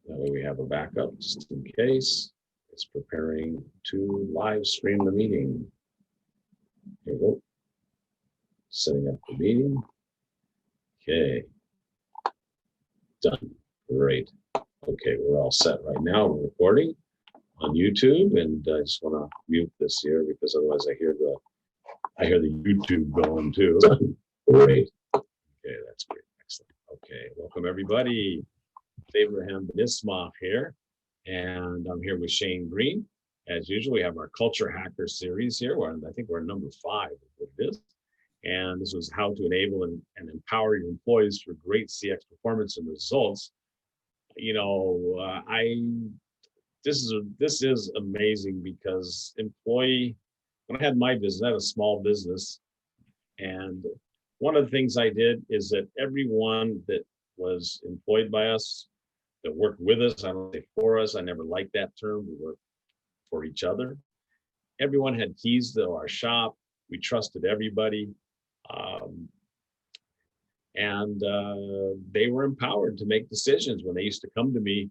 That way we have a backup just in case. It's preparing to live stream the meeting. Here we go. Setting up the meeting. Okay. Done. Great. Okay, we're all set right now. We're recording on YouTube, and I just want to mute this here because otherwise I hear the YouTube going too. Great. Okay, that's great. Excellent. Okay, welcome everybody. Abraham Nismach here, and I'm here with Shane Green. As usual, we have our Culture Hacker series here, where I think we're number 5 of what it is. And this was how to enable and empower your employees for great CX performance and results. You know, this is amazing because when I had my business, I had a small business, and one of the things I did is that everyone that was employed by us, that worked with us, I don't say for us, I never liked that term, we worked for each other. Everyone had keys to our shop. We trusted everybody. And they were empowered to make decisions when they used to come to me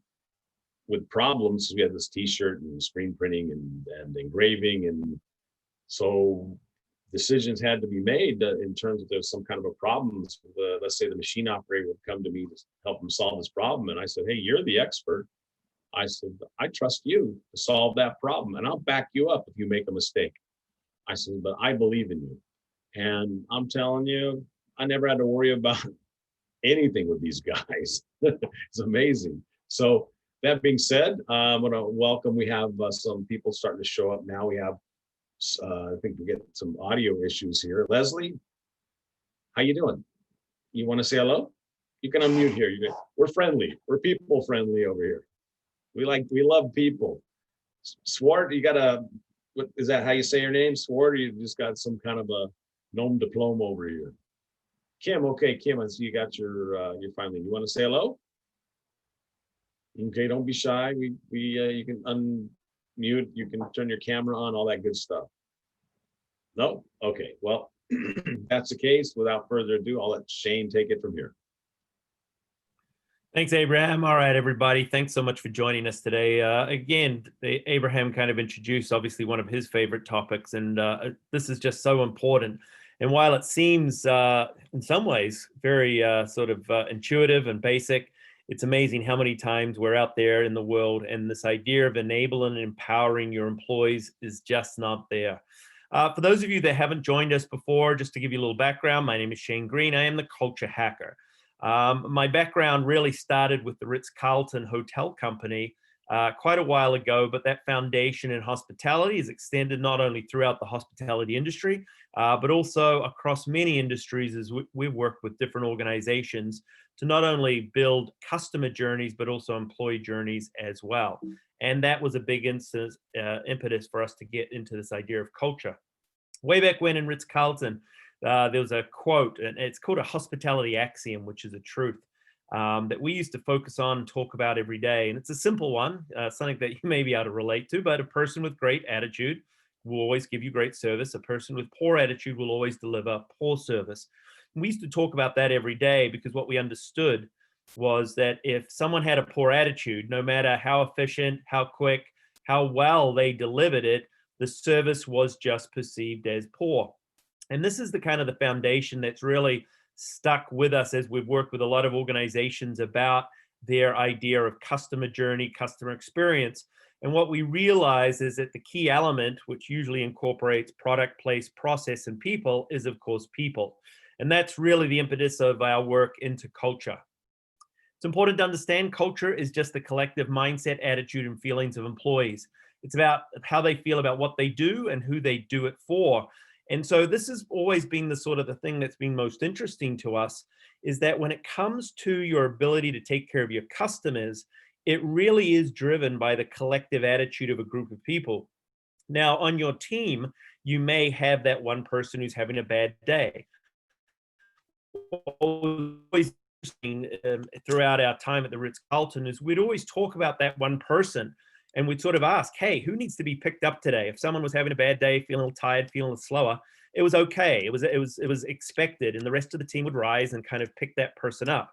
with problems. We had this t-shirt and screen printing and engraving. And so decisions had to be made in terms of there's some kind of a problem. Let's say the machine operator would come to me to help them solve this problem. And I said, hey, you're the expert. I said, I trust you to solve that problem, and I'll back you up if you make a mistake. I said, but I believe in you. And I'm telling you, I never had to worry about anything with these guys. It's amazing. So that being said, I'm going to welcome, we have some people starting to show up now. We have, I think we get some audio issues here. Leslie, how you doing? You want to say hello? You can unmute here. We're friendly. We're people friendly over here. We love people. Swart, you got what is that how you say your name? Swart, or you just got some kind of a gnome diploma over here? Kim, okay, Kim, I see you got your finally. You want to say hello? Okay, don't be shy. You can unmute, you can turn your camera on, all that good stuff. No? Okay, well, that's the case. Without further ado, I'll let Shane take it from here. Thanks, Abraham. All right, everybody. Thanks so much for joining us today. Again, Abraham kind of introduced obviously one of his favorite topics, and this is just so important. And while it seems in some ways very sort of intuitive and basic, it's amazing how many times we're out there in the world and this idea of enabling and empowering your employees is just not there. For those of you that haven't joined us before, just to give you a little background, my name is Shane Green. I am the Culture Hacker. My background really started with the Ritz-Carlton Hotel Company quite a while ago, but that foundation in hospitality is extended not only throughout the hospitality industry, but also across many industries as we've worked with different organizations to not only build customer journeys, but also employee journeys as well. And that was a big impetus for us to get into this idea of culture. Way back when in Ritz-Carlton, there was a quote, and it's called a hospitality axiom, which is a truth that we used to focus on and talk about every day. And it's a simple one, something that you may be able to relate to, but a person with great attitude will always give you great service. A person with poor attitude will always deliver poor service. And we used to talk about that every day because what we understood was that if someone had a poor attitude, no matter how efficient, how quick, how well they delivered it, the service was just perceived as poor. And this is the kind of the foundation that's really stuck with us as we've worked with a lot of organizations about their idea of customer journey, customer experience. And what we realize is that the key element, which usually incorporates product, place, process, and people, is of course people. And that's really the impetus of our work into culture. It's important to understand culture is just the collective mindset, attitude, and feelings of employees. It's about how they feel about what they do and who they do it for. And so this has always been the sort of the thing that's been most interesting to us, is that when it comes to your ability to take care of your customers, it really is driven by the collective attitude of a group of people. Now, on your team, you may have that one person who's having a bad day. Always throughout our time at the Ritz-Carlton is we'd always talk about that one person, and we'd sort of ask, hey, who needs to be picked up today? If someone was having a bad day, feeling a little tired, feeling a little slower, it was okay. It was expected, and the rest of the team would rise and kind of pick that person up.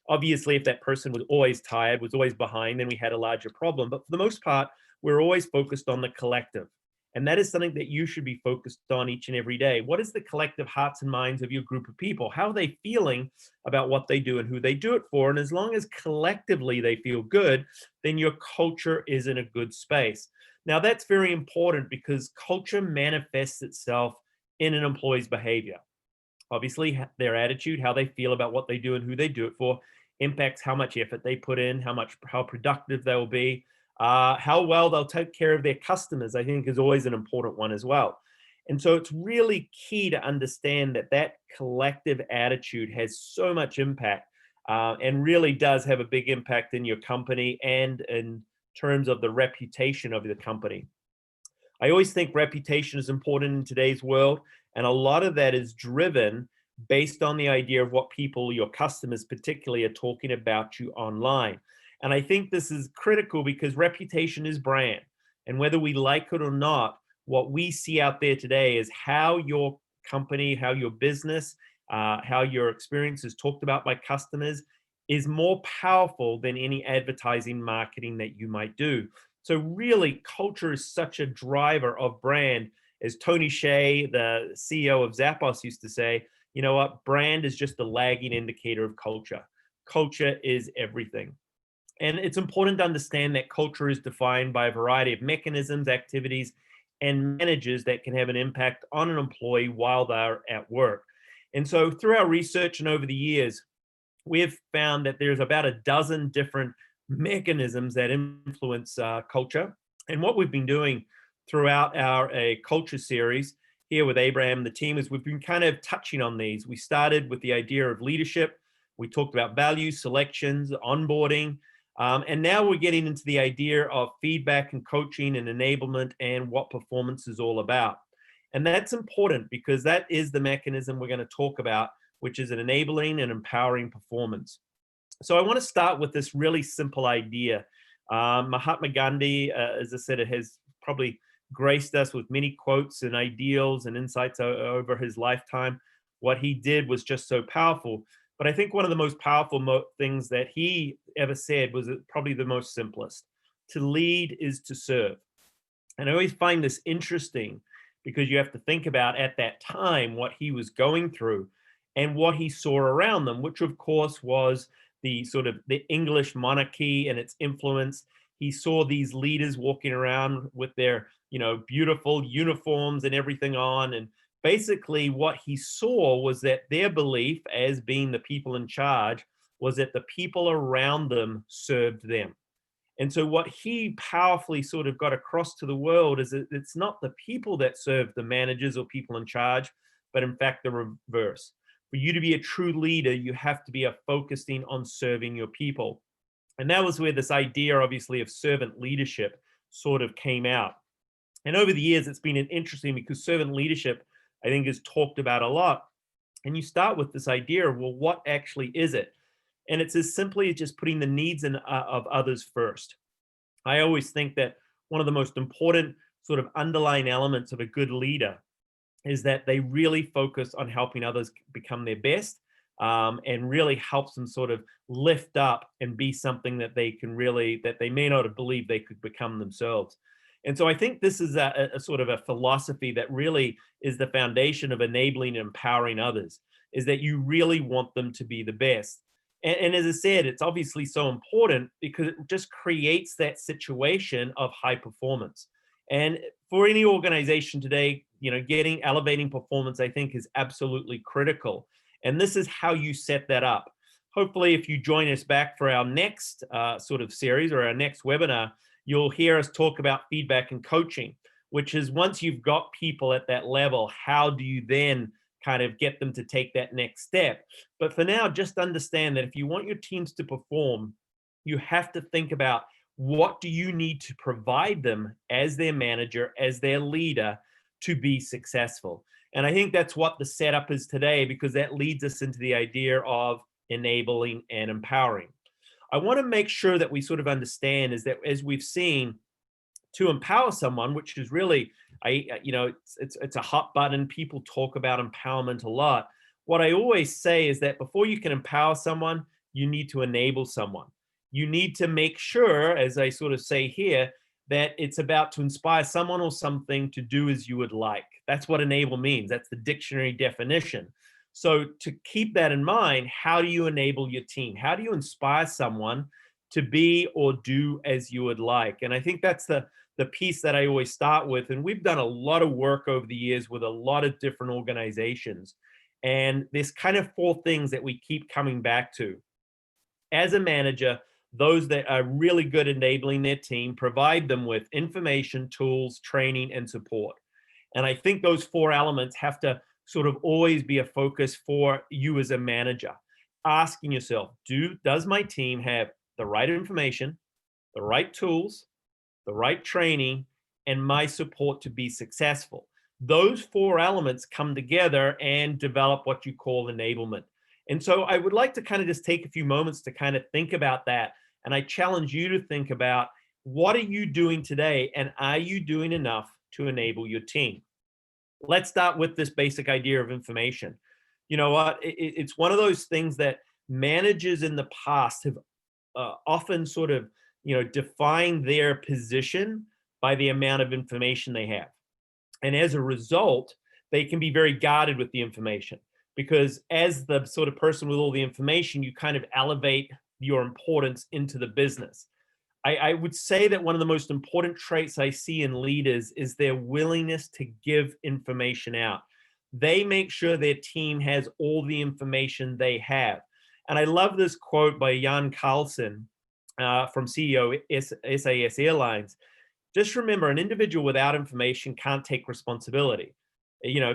Obviously, if that person was always tired, was always behind, then we had a larger problem. But for the most part, we're always focused on the collective. And that is something that you should be focused on each and every day. What is the collective hearts and minds of your group of people? How are they feeling about what they do and who they do it for? And as long as collectively they feel good, then your culture is in a good space. Now, that's very important because culture manifests itself in an employee's behavior. Obviously, their attitude, how they feel about what they do and who they do it for, impacts how much effort they put in, how productive they will be, how well they'll take care of their customers, I think is always an important one as well. And so it's really key to understand that that collective attitude has so much impact and really does have a big impact in your company and in terms of the reputation of the company. I always think reputation is important in today's world, and a lot of that is driven based on the idea of what people, your customers particularly, are talking about you online. And I think this is critical because reputation is brand. And whether we like it or not, what we see out there today is how your company, how your business, how your experience is talked about by customers is more powerful than any advertising marketing that you might do. So really, culture is such a driver of brand. As Tony Hsieh, the CEO of Zappos, used to say, you know what, brand is just a lagging indicator of culture. Culture is everything. And it's important to understand that culture is defined by a variety of mechanisms, activities, and managers that can have an impact on an employee while they're at work. And so through our research and over the years, we have found that there's about a dozen different mechanisms that influence culture. And what we've been doing throughout our culture series here with Abraham and the team is we've been kind of touching on these. We started with the idea of leadership. We talked about values, selections, onboarding, and now we're getting into the idea of feedback and coaching and enablement and what performance is all about. And that's important because that is the mechanism we're going to talk about, which is an enabling and empowering performance. So I want to start with this really simple idea. Mahatma Gandhi, as I said, it has probably graced us with many quotes and ideals and insights over his lifetime. What he did was just so powerful. But I think one of the most powerful things that he ever said was probably the most simplest. To lead is to serve. And I always find this interesting because you have to think about at that time what he was going through and what he saw around them, which of course was the sort of the English monarchy and its influence. He saw these leaders walking around with their, beautiful uniforms and everything on. And basically what he saw was that their belief as being the people in charge was that the people around them served them. And so what he powerfully sort of got across to the world is that it's not the people that serve the managers or people in charge, but in fact the reverse. For you to be a true leader, you have to be focusing on serving your people. And that was where this idea, obviously, of servant leadership sort of came out. And over the years, it's been interesting because servant leadership, I think, is talked about a lot. And you start with this idea of, well, what actually is it? And it's as simply as just putting the needs of others first. I always think that one of the most important sort of underlying elements of a good leader is that they really focus on helping others become their best and really helps them sort of lift up and be something that they can really, that they may not have believed they could become themselves. And so I think this is a sort of a philosophy that really is the foundation of enabling and empowering others, is that you really want them to be the best. And as I said, it's obviously so important because it just creates that situation of high performance. And for any organization today, elevating performance, I think, is absolutely critical. And this is how you set that up. Hopefully, if you join us back for our next sort of series or our next webinar, you'll hear us talk about feedback and coaching, which is once you've got people at that level, how do you then kind of get them to take that next step? But for now, just understand that if you want your teams to perform, you have to think about what do you need to provide them as their manager, as their leader, to be successful. And I think that's what the setup is today, because that leads us into the idea of enabling and empowering. I want to make sure that we sort of understand is that as we've seen, to empower someone, which is really, it's a hot button. People talk about empowerment a lot. What I always say is that before you can empower someone, you need to enable someone. You need to make sure, as I sort of say here, that it's about to inspire someone or something to do as you would like. That's what enable means. That's the dictionary definition. So to keep that in mind, how do you enable your team? How do you inspire someone to be or do as you would like? And I think that's the piece that I always start with. And we've done a lot of work over the years with a lot of different organizations. And there's kind of four things that we keep coming back to. As a manager, those that are really good at enabling their team, provide them with information, tools, training, and support. And I think those four elements have to sort of always be a focus for you as a manager. Asking yourself, does my team have the right information, the right tools, the right training, and my support to be successful? Those four elements come together and develop what you call enablement. And so I would like to kind of just take a few moments to kind of think about that. And I challenge you to think about, what are you doing today? And are you doing enough to enable your team? Let's start with this basic idea of information. You know what? It's one of those things that managers in the past have often sort of, defined their position by the amount of information they have. And as a result, they can be very guarded with the information, because as the sort of person with all the information, you kind of elevate your importance into the business. I would say that one of the most important traits I see in leaders is their willingness to give information out. They make sure their team has all the information they have. And I love this quote by Jan Carlson from CEO SAS Airlines. Just remember, an individual without information can't take responsibility.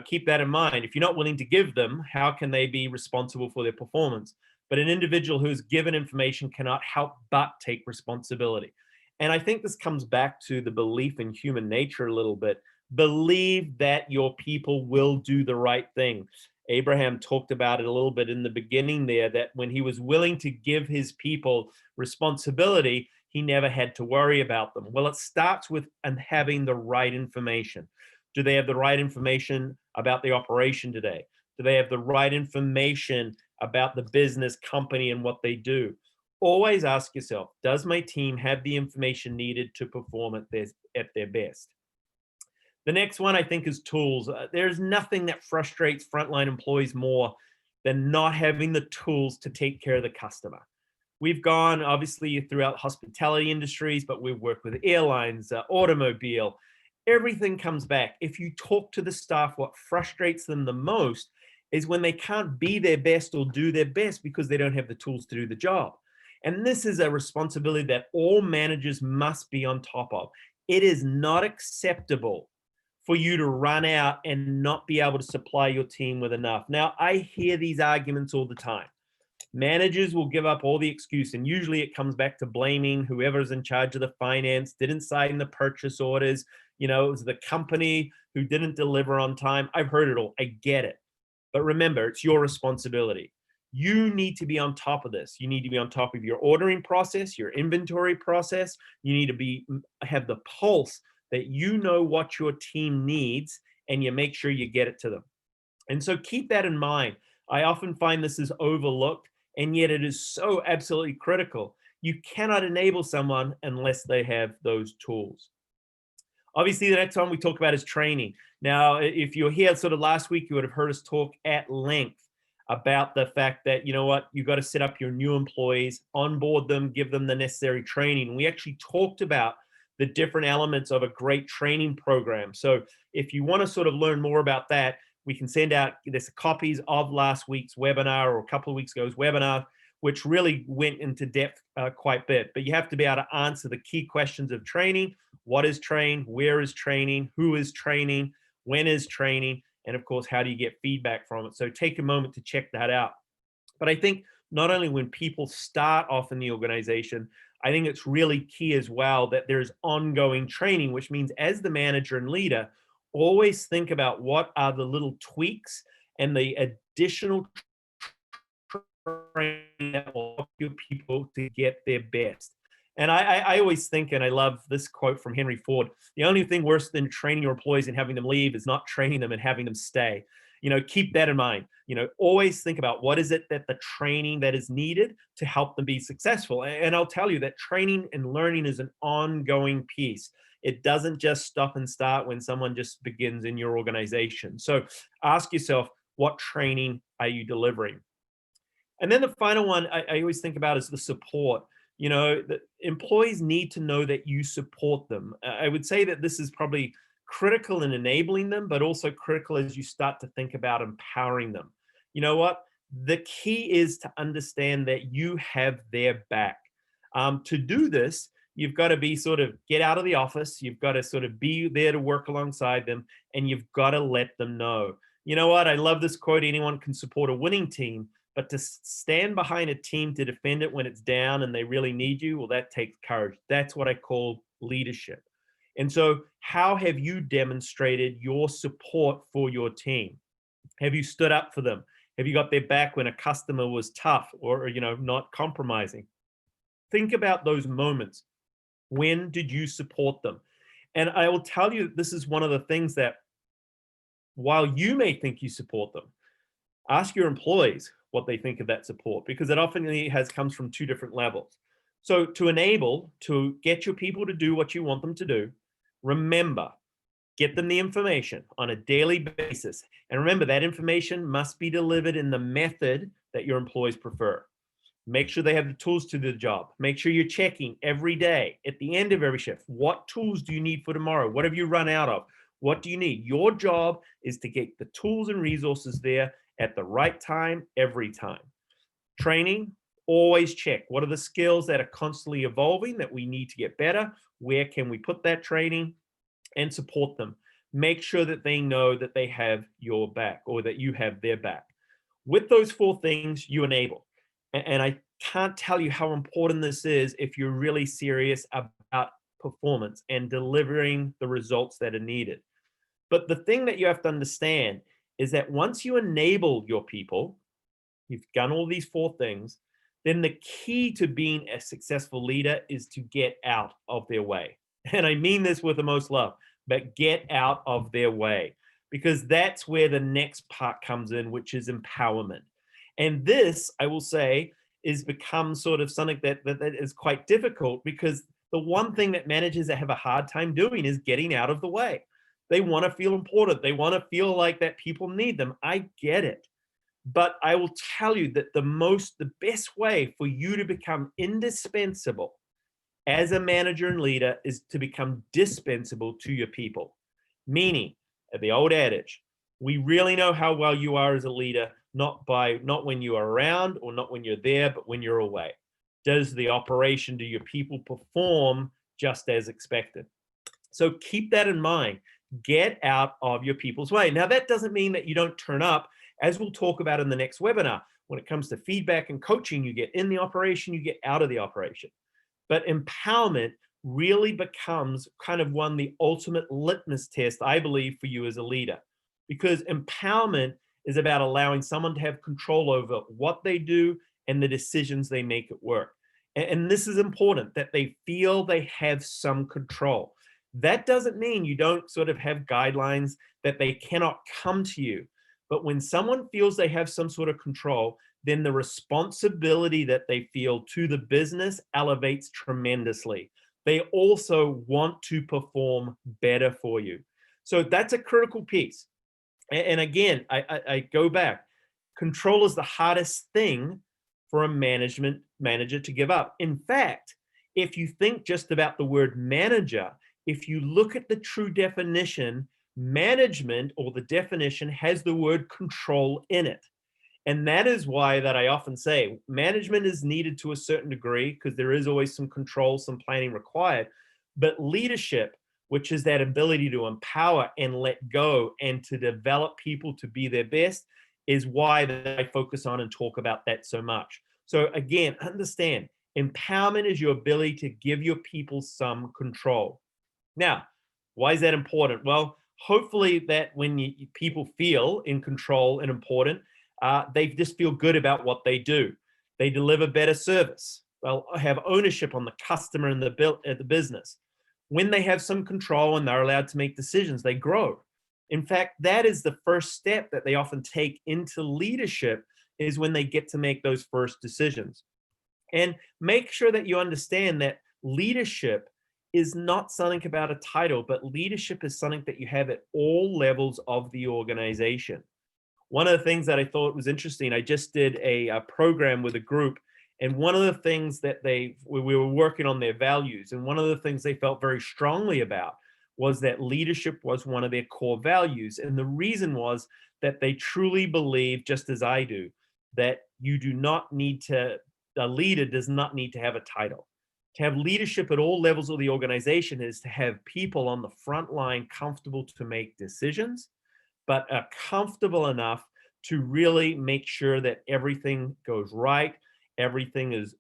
Keep that in mind. If you're not willing to give them, how can they be responsible for their performance? But an individual who's given information cannot help but take responsibility. And I think this comes back to the belief in human nature a little bit. Believe that your people will do the right thing. Abraham talked about it a little bit in the beginning there, that when he was willing to give his people responsibility, he never had to worry about them. Well, it starts with having the right information. Do they have the right information about the operation today? Do they have the right information about the business, company, and what they do? Always ask yourself, does my team have the information needed to perform at their best? The next one, I think, is tools. There's nothing that frustrates frontline employees more than not having the tools to take care of the customer. We've gone, obviously, throughout hospitality industries, but we've worked with airlines, automobile. Everything comes back. If you talk to the staff, what frustrates them the most is when they can't be their best or do their best because they don't have the tools to do the job. And this is a responsibility that all managers must be on top of. It is not acceptable for you to run out and not be able to supply your team with enough. Now, I hear these arguments all the time. Managers will give up all the excuse, and usually it comes back to blaming whoever's in charge of the finance, didn't sign the purchase orders, it was the company who didn't deliver on time. I've heard it all. I get it. But remember, it's your responsibility. You need to be on top of this. You need to be on top of your ordering process, your inventory process. You need to have the pulse that you know what your team needs, and you make sure you get it to them. And so keep that in mind. I often find this is overlooked, and yet it is so absolutely critical. You cannot enable someone unless they have those tools. Obviously, the next one we talk about is training. Now, if you're here sort of last week, you would have heard us talk at length about the fact that, you've got to set up your new employees, onboard them, give them the necessary training. We actually talked about the different elements of a great training program. So if you want to sort of learn more about that, we can send out there's copies of last week's webinar or a couple of weeks ago's webinar, which really went into depth quite a bit. But you have to be able to answer the key questions of training. What is trained? Where is training? Who is training? When is training? And of course, how do you get feedback from it? So take a moment to check that out. But I think not only when people start off in the organization, I think it's really key as well that there's ongoing training, which means as the manager and leader, always think about what are the little tweaks and the additional training that will help your people to get their best. And I always think, and I love this quote from Henry Ford, the only thing worse than training your employees and having them leave is not training them and having them stay. keep that in mind. Always think about what is it that the training that is needed to help them be successful. And I'll tell you that training and learning is an ongoing piece. It doesn't just stop and start when someone just begins in your organization. So ask yourself, what training are you delivering? And then the final one I always think about is the support. The employees need to know that you support them. I would say that this is probably critical in enabling them, but also critical as you start to think about empowering them. You know what? The key is to understand that you have their back. To do this, you've got to be sort of get out of the office. You've got to sort of be there to work alongside them, and you've got to let them know. You know what? I love this quote: anyone can support a winning team, but to stand behind a team to defend it when it's down and they really need you, well, that takes courage. That's what I call leadership. And so how have you demonstrated your support for your team? Have you stood up for them? Have you got their back when a customer was tough or not compromising? Think about those moments. When did you support them? And I will tell you, this is one of the things that while you may think you support them, ask your employees what they think of that support, because it often comes from two different levels. So to enable, to get your people to do what you want them to do, remember, get them the information on a daily basis. And remember, that information must be delivered in the method that your employees prefer. Make sure they have the tools to do the job. Make sure you're checking every day at the end of every shift. What tools do you need for tomorrow? What have you run out of? What do you need? Your job is to get the tools and resources there at the right time, every time. Training, always check. What are the skills that are constantly evolving that we need to get better? Where can we put that training? And support them. Make sure that they know that they have your back, or that you have their back. With those four things, you enable. And I can't tell you how important this is if you're really serious about performance and delivering the results that are needed. But the thing that you have to understand is that once you enable your people, you've done all these four things, then the key to being a successful leader is to get out of their way. And I mean this with the most love, but get out of their way, because that's where the next part comes in, which is empowerment. And this, I will say, is become sort of something that is quite difficult, because the one thing that managers have a hard time doing is getting out of the way. They want to feel important. They want to feel like that people need them. I get it. But I will tell you that the best way for you to become indispensable as a manager and leader is to become dispensable to your people. Meaning, the old adage, we really know how well you are as a leader, not when you are around or not when you're there, but when you're away. Does the operation, do your people perform just as expected? So keep that in mind. Get out of your people's way. Now, that doesn't mean that you don't turn up, as we'll talk about in the next webinar. When it comes to feedback and coaching, you get in the operation, you get out of the operation. But empowerment really becomes kind of the ultimate litmus test, I believe, for you as a leader. Because empowerment is about allowing someone to have control over what they do and the decisions they make at work. And this is important, that they feel they have some control. That doesn't mean you don't sort of have guidelines that they cannot come to you. But when someone feels they have some sort of control, then the responsibility that they feel to the business elevates tremendously. They also want to perform better for you. So that's a critical piece. And again, I go back. Control is the hardest thing for a manager to give up. In fact, if you think just about the word manager, if you look at the true definition, management, or the definition, has the word control in it. And that is why that I often say management is needed to a certain degree, because there is always some control, some planning required. But leadership, which is that ability to empower and let go and to develop people to be their best, is why that I focus on and talk about that so much. So again, understand, empowerment is your ability to give your people some control. Now, why is that important? Well, hopefully that when people feel in control and important, they just feel good about what they do. They deliver better service. They'll have ownership on the customer and the business. When they have some control and they're allowed to make decisions, they grow. In fact, that is the first step that they often take into leadership, is when they get to make those first decisions. And make sure that you understand that leadership is not something about a title, but leadership is something that you have at all levels of the organization. One of the things that I thought was interesting, I just did a program with a group, and one of the things that we were working on their values, and one of the things they felt very strongly about was that leadership was one of their core values. And the reason was that they truly believe, just as I do, that you do not need to, a leader does not need to have a title. To have leadership at all levels of the organization is to have people on the front line comfortable to make decisions, but are comfortable enough to really make sure that everything goes right, everything is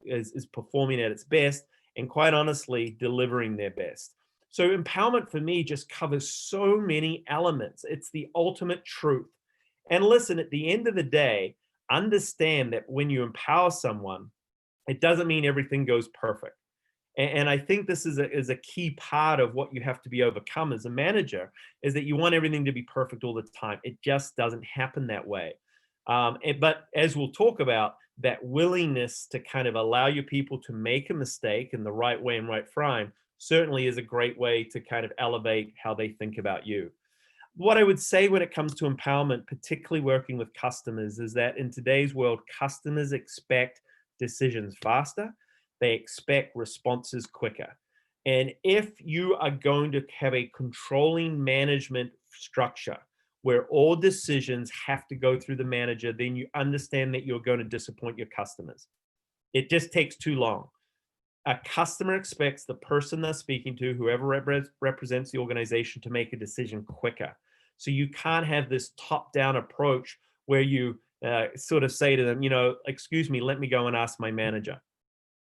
performing at its best, and quite honestly, delivering their best. So empowerment for me just covers so many elements. It's the ultimate truth. And listen, at the end of the day, understand that when you empower someone, it doesn't mean everything goes perfect. And I think this is a key part of what you have to be overcome as a manager, is that you want everything to be perfect all the time. It just doesn't happen that way. But as we'll talk about, that willingness to kind of allow your people to make a mistake in the right way and right frame certainly is a great way to kind of elevate how they think about you. What I would say when it comes to empowerment, particularly working with customers, is that in today's world, customers expect decisions faster. They expect responses quicker. And if you are going to have a controlling management structure where all decisions have to go through the manager, then you understand that you're going to disappoint your customers. It just takes too long. A customer expects the person they're speaking to, whoever represents the organization, to make a decision quicker. So you can't have this top-down approach where you sort of say to them, excuse me, let me go and ask my manager.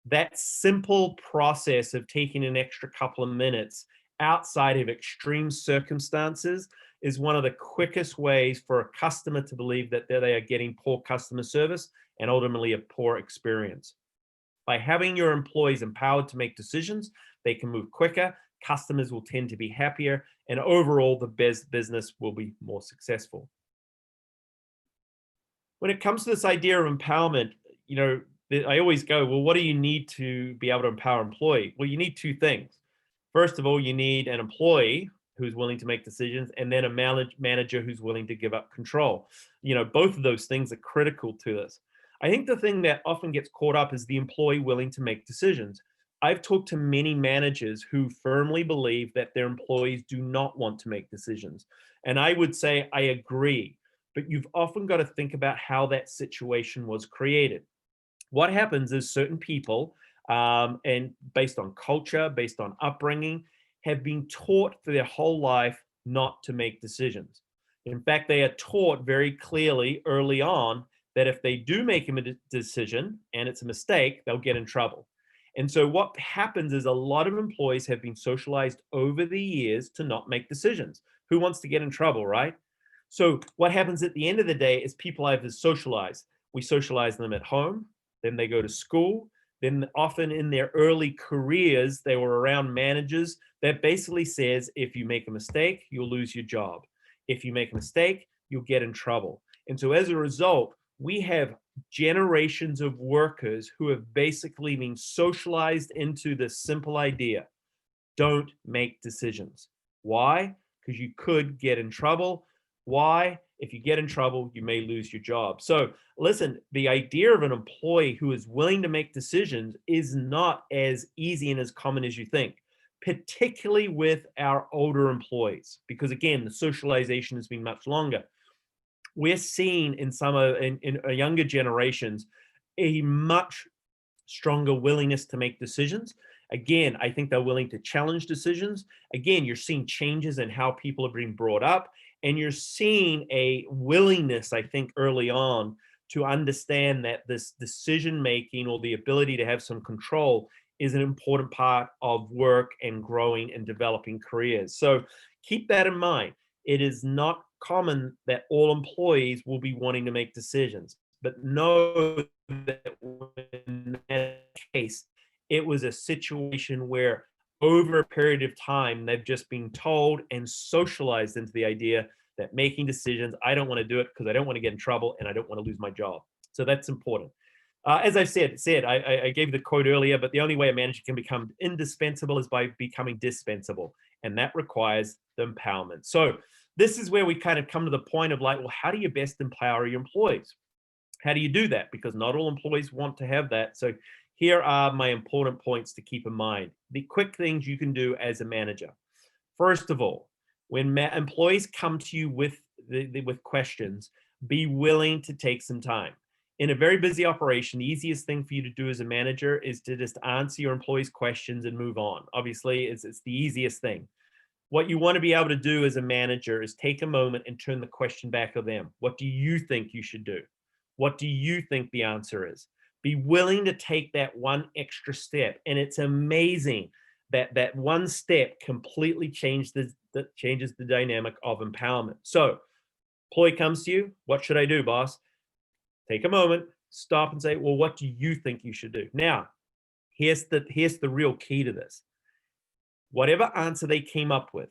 That simple process of taking an extra couple of minutes outside of extreme circumstances is one of the quickest ways for a customer to believe that they are getting poor customer service and ultimately a poor experience. By having your employees empowered to make decisions, they can move quicker, customers will tend to be happier, and overall the business will be more successful. When it comes to this idea of empowerment, I always go, well, what do you need to be able to empower an employee? Well, you need two things. First of all, you need an employee who's willing to make decisions, and then a manager who's willing to give up control. Both of those things are critical to this. I think the thing that often gets caught up is the employee willing to make decisions. I've talked to many managers who firmly believe that their employees do not want to make decisions. And I would say I agree, but you've often got to think about how that situation was created. What happens is certain people, and based on culture, based on upbringing, have been taught for their whole life not to make decisions. In fact, they are taught very clearly early on that if they do make a decision and it's a mistake, they'll get in trouble. And so what happens is a lot of employees have been socialized over the years to not make decisions. Who wants to get in trouble, right? So what happens at the end of the day is people either socialize. We socialize them at home, then they go to school, then often in their early careers, they were around managers that basically says, if you make a mistake, you'll lose your job. If you make a mistake, you'll get in trouble. And so as a result, we have generations of workers who have basically been socialized into this simple idea: don't make decisions. Why? Because you could get in trouble. Why? If you get in trouble, you may lose your job. So listen, the idea of an employee who is willing to make decisions is not as easy and as common as you think, particularly with our older employees, because again, the socialization has been much longer. We're seeing in younger generations a much stronger willingness to make decisions. Again, I think they're willing to challenge decisions. Again, you're seeing changes in how people are being brought up, and you're seeing a willingness, I think, early on to understand that this decision making, or the ability to have some control, is an important part of work and growing and developing careers. So keep that in mind. It is not common that all employees will be wanting to make decisions, but know that in that case, it was a situation where over a period of time, they've just been told and socialized into the idea that making decisions, I don't want to do it because I don't want to get in trouble and I don't want to lose my job. So that's important. As I said, I gave the quote earlier, but the only way a manager can become indispensable is by becoming dispensable. And that requires the empowerment. So this is where we kind of come to the point of like, well, how do you best empower your employees? How do you do that? Because not all employees want to have that. So here are my important points to keep in mind. The quick things you can do as a manager. First of all, when employees come to you with questions, be willing to take some time. In a very busy operation, the easiest thing for you to do as a manager is to just answer your employees' questions and move on. Obviously, it's the easiest thing. What you want to be able to do as a manager is take a moment and turn the question back to them. What do you think you should do? What do you think the answer is? Be willing to take that one extra step. And it's amazing that that one step completely changes the dynamic of empowerment. So, employee comes to you, what should I do, boss? Take a moment, stop and say, well, what do you think you should do? Now, here's the real key to this. Whatever answer they came up with,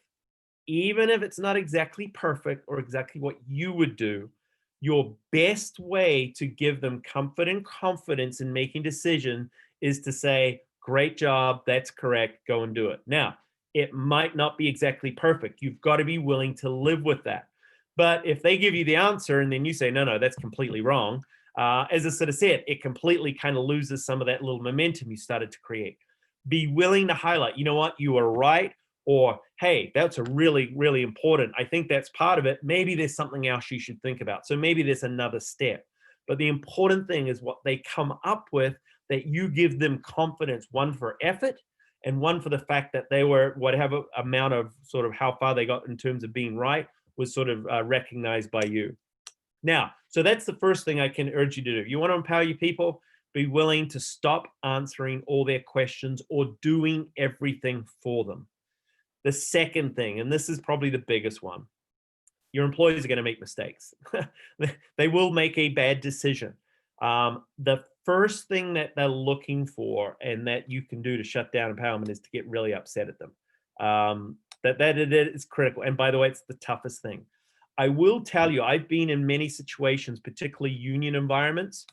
even if it's not exactly perfect or exactly what you would do, your best way to give them comfort and confidence in making decision is to say, great job, that's correct, go and do it. Now, it might not be exactly perfect. You've got to be willing to live with that. But if they give you the answer and then you say, no, that's completely wrong, as I sort of said, it completely kind of loses some of that little momentum you started to create. Be willing to highlight, you know what, you are right, or, hey, that's a really, really important. I think that's part of it. Maybe there's something else you should think about. So maybe there's another step. But the important thing is what they come up with, that you give them confidence, one for effort and one for the fact that they were, whatever amount of sort of how far they got in terms of being right was sort of recognized by you. Now, so that's the first thing I can urge you to do. You want to empower your people? Be willing to stop answering all their questions or doing everything for them. The second thing, and this is probably the biggest one, your employees are going to make mistakes. They will make a bad decision. The first thing that they're looking for and that you can do to shut down empowerment is to get really upset at them. That is critical. And by the way, it's the toughest thing. I will tell you, I've been in many situations, particularly union environments,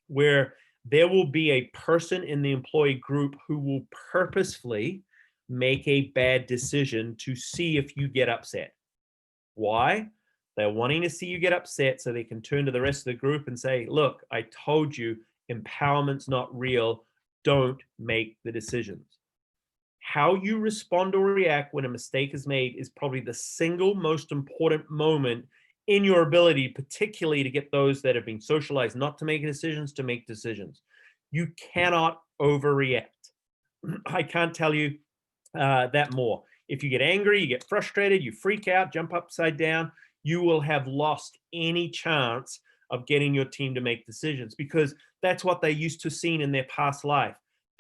where there will be a person in the employee group who will purposefully make a bad decision to see if you get upset. Why? They're wanting to see you get upset so they can turn to the rest of the group and say, look, I told you empowerment's not real. Don't make the decisions. How you respond or react when a mistake is made is probably the single most important moment in your ability, particularly to get those that have been socialized not to make decisions, to make decisions. You cannot overreact. I can't tell you that more. If you get angry, you get frustrated, you freak out, jump upside down, you will have lost any chance of getting your team to make decisions, because that's what they're used to seeing in their past life.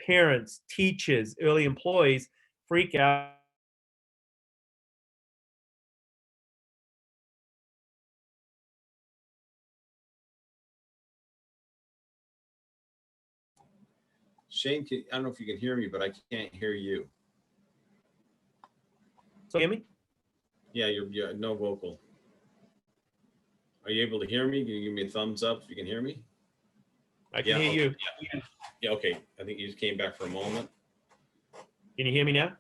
Parents, teachers, early employees freak out. Shane, I don't know if you can hear me, but I can't hear you. So hear me? Yeah, you're no vocal. Are you able to hear me? Can you give me a thumbs up if you can hear me? I can hear you. Yeah, okay. I think you just came back for a moment. Can you hear me now?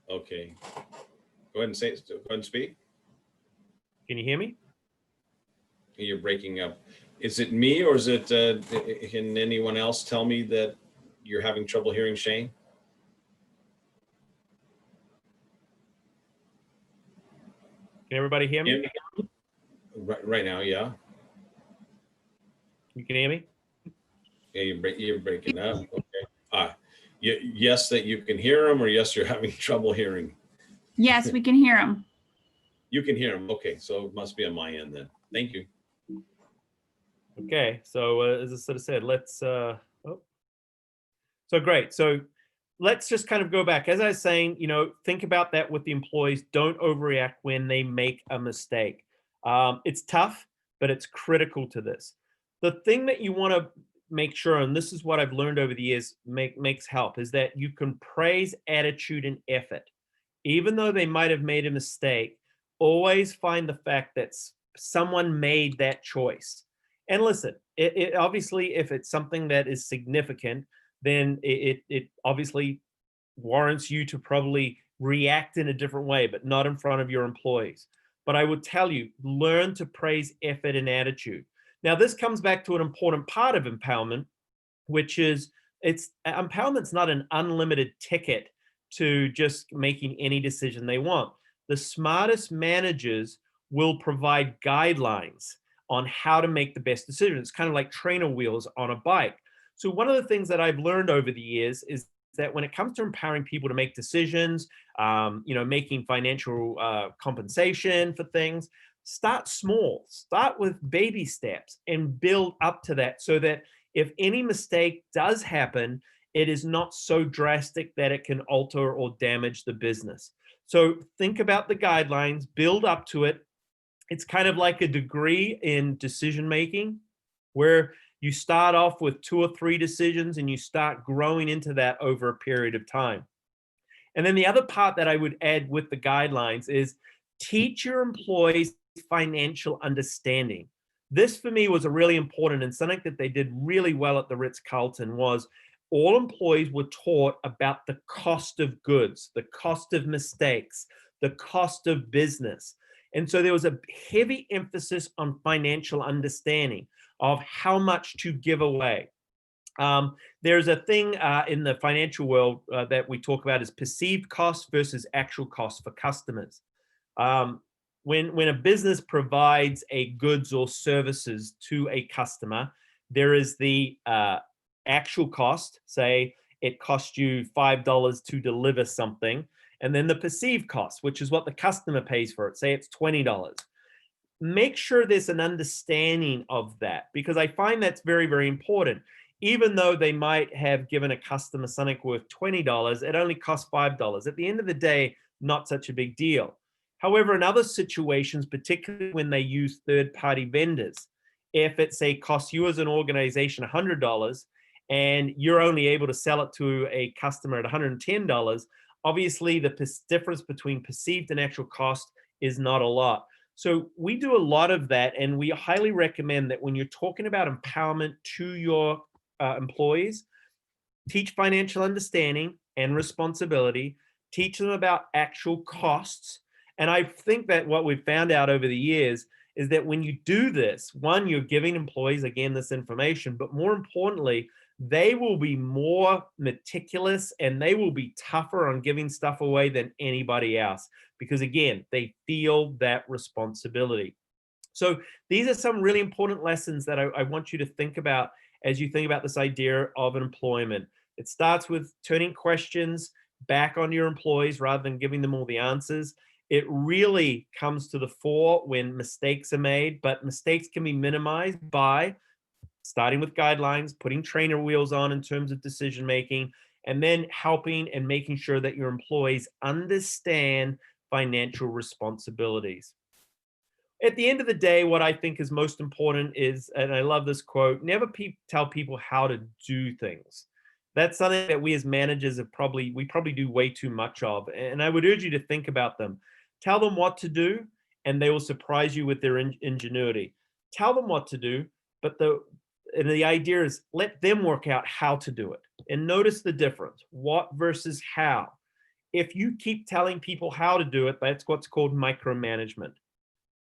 Okay. Go ahead and speak. Can you hear me? You're breaking up. Is it me, or is it, can anyone else tell me that you're having trouble hearing Shane? Can everybody hear me? Right now, yeah. You can hear me? Yeah, you're breaking up. Okay. Yes, that you can hear him, or yes, you're having trouble hearing? Yes, we can hear him. You can hear him. Okay, so it must be on my end then. Thank you. Okay, so as I sort of said, let's, so great. So let's just kind of go back. As I was saying, think about that with the employees. Don't overreact when they make a mistake. It's tough, but it's critical to this. The thing that you want to make sure, and this is what I've learned over the years, makes help, is that you can praise attitude and effort. Even though they might have made a mistake, always find the fact that someone made that choice. And listen, it obviously, if it's something that is significant, then it obviously warrants you to probably react in a different way, but not in front of your employees. But I would tell you, learn to praise effort and attitude. Now, this comes back to an important part of empowerment, which is empowerment's not an unlimited ticket to just making any decision they want. The smartest managers will provide guidelines on how to make the best decision. It's kind of like trainer wheels on a bike. So one of the things that I've learned over the years is that when it comes to empowering people to make decisions, making financial compensation for things, start small, start with baby steps and build up to that so that if any mistake does happen, it is not so drastic that it can alter or damage the business. So think about the guidelines, build up to it. It's kind of like a degree in decision making where you start off with 2 or 3 decisions and you start growing into that over a period of time. And then the other part that I would add with the guidelines is teach your employees financial understanding. This for me was a really important, and something that they did really well at the Ritz-Carlton was all employees were taught about the cost of goods, the cost of mistakes, the cost of business. And so there was a heavy emphasis on financial understanding of how much to give away. There's a thing in the financial world that we talk about is perceived cost versus actual cost for customers. When a business provides a goods or services to a customer, there is the actual cost, say it cost you $5 to deliver something, and then the perceived cost, which is what the customer pays for it, say it's $20. Make sure there's an understanding of that, because I find that's very, very important. Even though they might have given a customer something worth $20, it only costs $5. At the end of the day, not such a big deal. However, in other situations, particularly when they use third-party vendors, if it's costs you as an organization $100 and you're only able to sell it to a customer at $110, obviously the difference between perceived and actual cost is not a lot. So we do a lot of that, and we highly recommend that when you're talking about empowerment to your employees, teach financial understanding and responsibility, teach them about actual costs. And I think that what we've found out over the years is that when you do this, one, you're giving employees, again, this information, but more importantly, they will be more meticulous and they will be tougher on giving stuff away than anybody else, because again, they feel that responsibility. So these are some really important lessons that I want you to think about as you think about this idea of employment. It starts with turning questions back on your employees rather than giving them all the answers. It really comes to the fore when mistakes are made, but mistakes can be minimized by starting with guidelines, putting trainer wheels on in terms of decision making, and then helping and making sure that your employees understand financial responsibilities. At the end of the day, what I think is most important is, and I love this quote, never tell people how to do things. That's something that we as managers probably do way too much of. And I would urge you to think about them. Tell them what to do, and they will surprise you with their ingenuity. Tell them what to do, but the idea is let them work out how to do it. And notice the difference, what versus how. If you keep telling people how to do it, that's what's called micromanagement.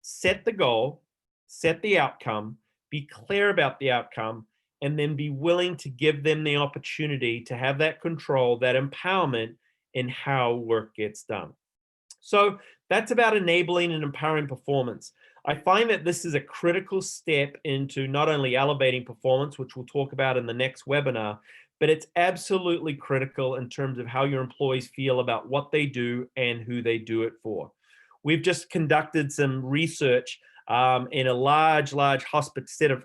Set the goal, set the outcome, be clear about the outcome, and then be willing to give them the opportunity to have that control, that empowerment in how work gets done. So that's about enabling and empowering performance. I find that this is a critical step into not only elevating performance, which we'll talk about in the next webinar, but it's absolutely critical in terms of how your employees feel about what they do and who they do it for. We've just conducted some research in a large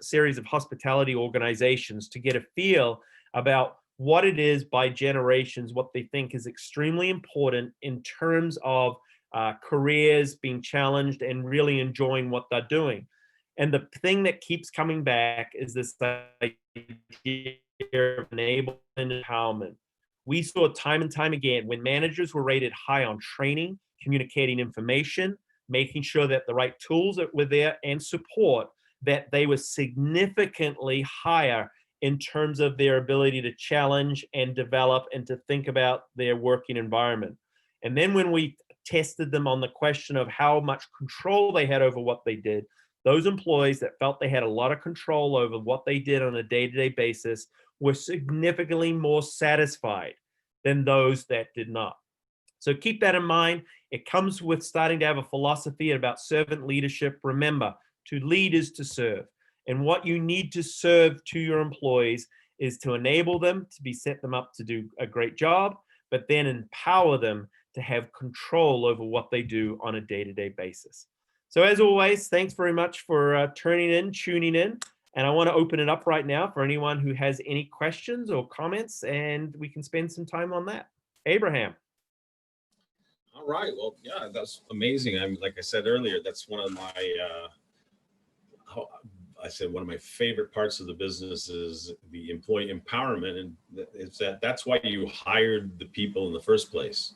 series of hospitality organizations to get a feel about what it is by generations, what they think is extremely important in terms of careers being challenged and really enjoying what they're doing. And the thing that keeps coming back is this idea of enablement and empowerment. We saw time and time again when managers were rated high on training, communicating information, making sure that the right tools that were there and support, that they were significantly higher in terms of their ability to challenge and develop and to think about their working environment. And then when we tested them on the question of how much control they had over what they did, those employees that felt they had a lot of control over what they did on a day-to-day basis were significantly more satisfied than those that did not. So keep that in mind. It comes with starting to have a philosophy about servant leadership. Remember, to lead is to serve. And what you need to serve to your employees is to enable them to set them up to do a great job, but then empower them to have control over what they do on a day-to-day basis. So as always, thanks very much for tuning in. And I want to open it up right now for anyone who has any questions or comments, and we can spend some time on that. Abraham. All right. Well, yeah, that's amazing. Like I said earlier, that's one of my, one of my favorite parts of the business is the employee empowerment. And it's that's why you hired the people in the first place,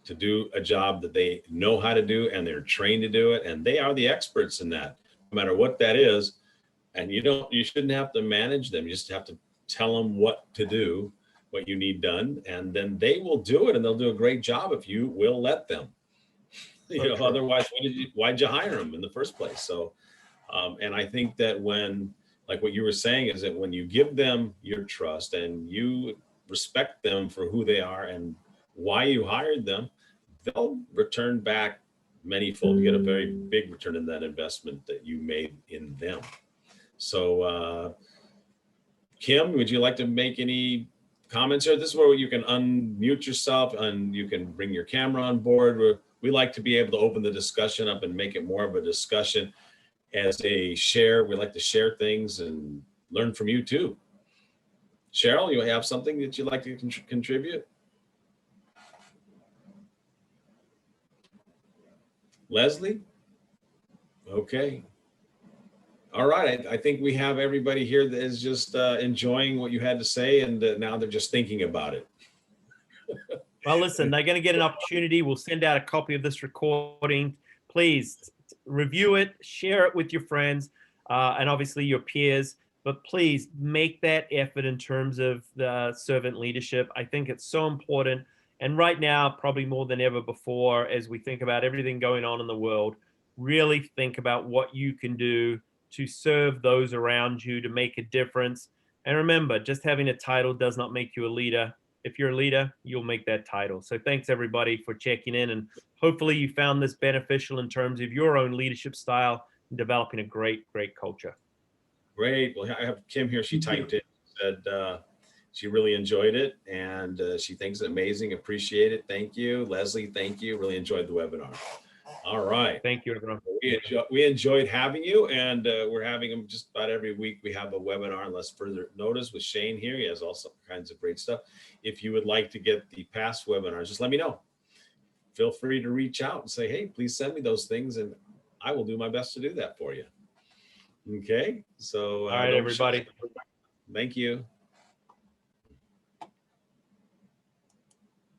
to do a job that they know how to do and they're trained to do it. And they are the experts in that, no matter what that is. And you shouldn't have to manage them. You just have to tell them what to do, what you need done, and then they will do it, and they'll do a great job if you will let them. Otherwise, why'd you hire them in the first place? So, and I think that when, like what you were saying, is that when you give them your trust and you respect them for who they are and why you hired them, they'll return back manyfold. You get a very big return in that investment that you made in them. So, Kim, would you like to make any comments here? This is where you can unmute yourself and you can bring your camera on board. We like to be able to open the discussion up and make it more of a discussion as a share. We like to share things and learn from you too. Cheryl, you have something that you'd like to contribute? Leslie? Okay. All right. I think we have everybody here that is just enjoying what you had to say, and now they're just thinking about it. Well, listen, they're going to get an opportunity. We'll send out a copy of this recording. Please review it, share it with your friends, and obviously your peers. But please make that effort in terms of the servant leadership. I think it's so important. And right now, probably more than ever before, as we think about everything going on in the world, really think about what you can do to serve those around you, to make a difference. And remember, just having a title does not make you a leader. If you're a leader, you'll make that title. So thanks everybody for checking in, and hopefully you found this beneficial in terms of your own leadership style and developing a great culture. Great. Well, I have Kim here. She typed it, said she really enjoyed it, and she thinks it amazing. Appreciate it. Thank you. Leslie, thank you. Really enjoyed the webinar. All right. Thank you, everyone. We enjoyed having you, and we're having them just about every week. We have a webinar, unless further notice, with Shane here. He has all kinds of great stuff. If you would like to get the past webinars, just let me know. Feel free to reach out and say, hey, please send me those things, and I will do my best to do that for you. Okay. So, all right, everybody. Thank you.